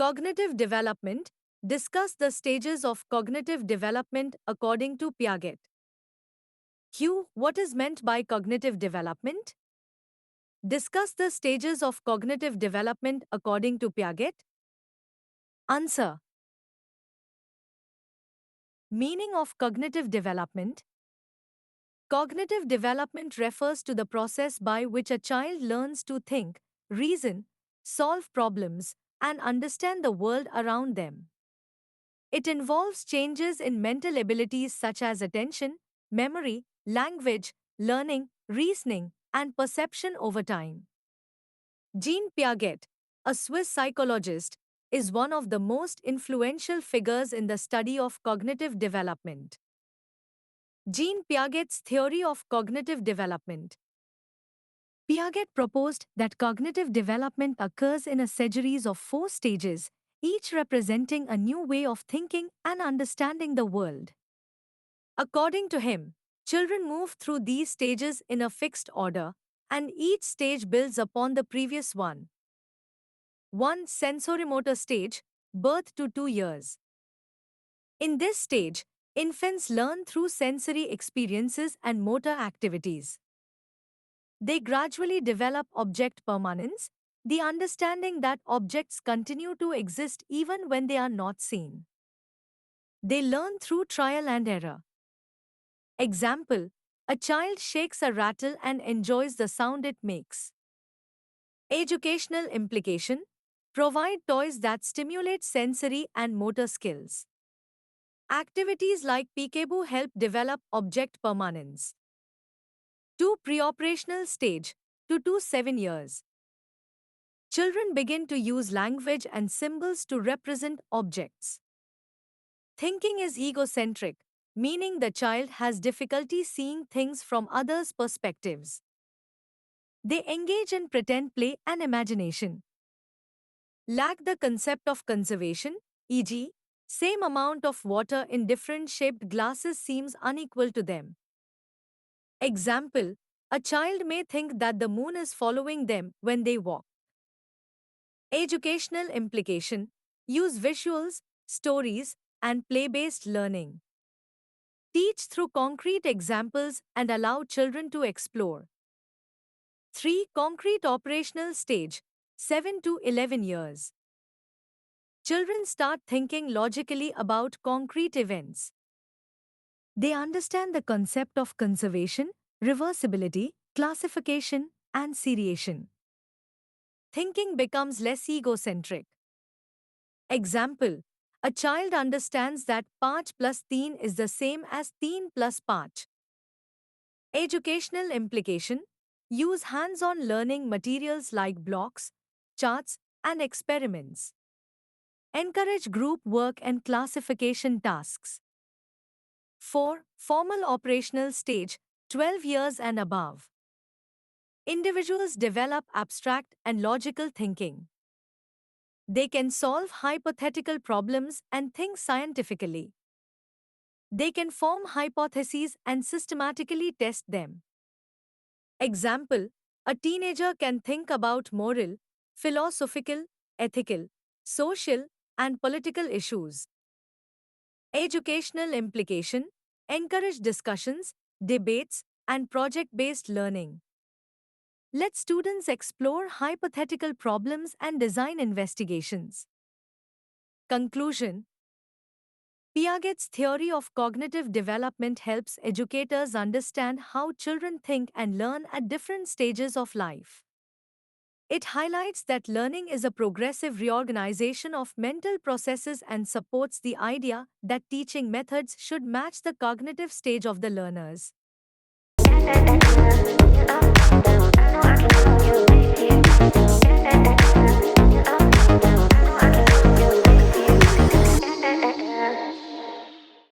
Cognitive development. Discuss the stages of cognitive development according to Piaget. Q. What is meant by cognitive development? Discuss the stages of cognitive development according to Piaget. Answer. Meaning of cognitive development. Cognitive development refers to the process by which a child learns to think, reason, solve problems, and understand the world around them. It involves changes in mental abilities such as attention, memory, language, learning, reasoning, and perception over time. Jean Piaget, a Swiss psychologist, is one of the most influential figures in the study of cognitive development. Jean Piaget's theory of cognitive development. Piaget proposed that cognitive development occurs in a series of 4 stages, each representing a new way of thinking and understanding the world. According to him, children move through these stages in a fixed order, and each stage builds upon the previous one. 1. Sensorimotor stage, birth to 2 years. In this stage, infants learn through sensory experiences and motor activities. They gradually develop object permanence, the understanding that objects continue to exist even when they are not seen. They learn through trial and error. Example: a child shakes a rattle and enjoys the sound it makes. Educational implication: provide toys that stimulate sensory and motor skills. Activities like peekaboo help develop object permanence. 2. Pre-operational stage, 2 to 7 years. Children begin to use language and symbols to represent objects. Thinking is egocentric, meaning the child has difficulty seeing things from others' perspectives. They engage in pretend play and imagination. Lack the concept of conservation, e.g., same amount of water in different shaped glasses seems unequal to them. Example: a child may think that the moon is following them when they walk. Educational implication: use visuals, stories, and play-based learning. Teach through concrete examples and allow children to explore. 3. Concrete operational stage, 7 to 11 years. Children start thinking logically about concrete events. They understand the concept of conservation, reversibility, classification, and seriation. Thinking becomes less egocentric. Example: a child understands that 5 plus 3 is the same as 3 plus 5. Educational implication: use hands-on learning materials like blocks, charts, and experiments. Encourage group work and classification tasks. 4. Formal operational stage, 12 years and above. Individuals develop abstract and logical thinking. They can solve hypothetical problems and think scientifically. They can form hypotheses and systematically test them. Example: a teenager can think about moral, philosophical, ethical, social, and political issues. Educational implication: encourage discussions, debates, and project-based learning. Let students explore hypothetical problems and design investigations. Conclusion: Piaget's theory of cognitive development helps educators understand how children think and learn at different stages of life. It highlights that learning is a progressive reorganization of mental processes and supports the idea that teaching methods should match the cognitive stage of the learners.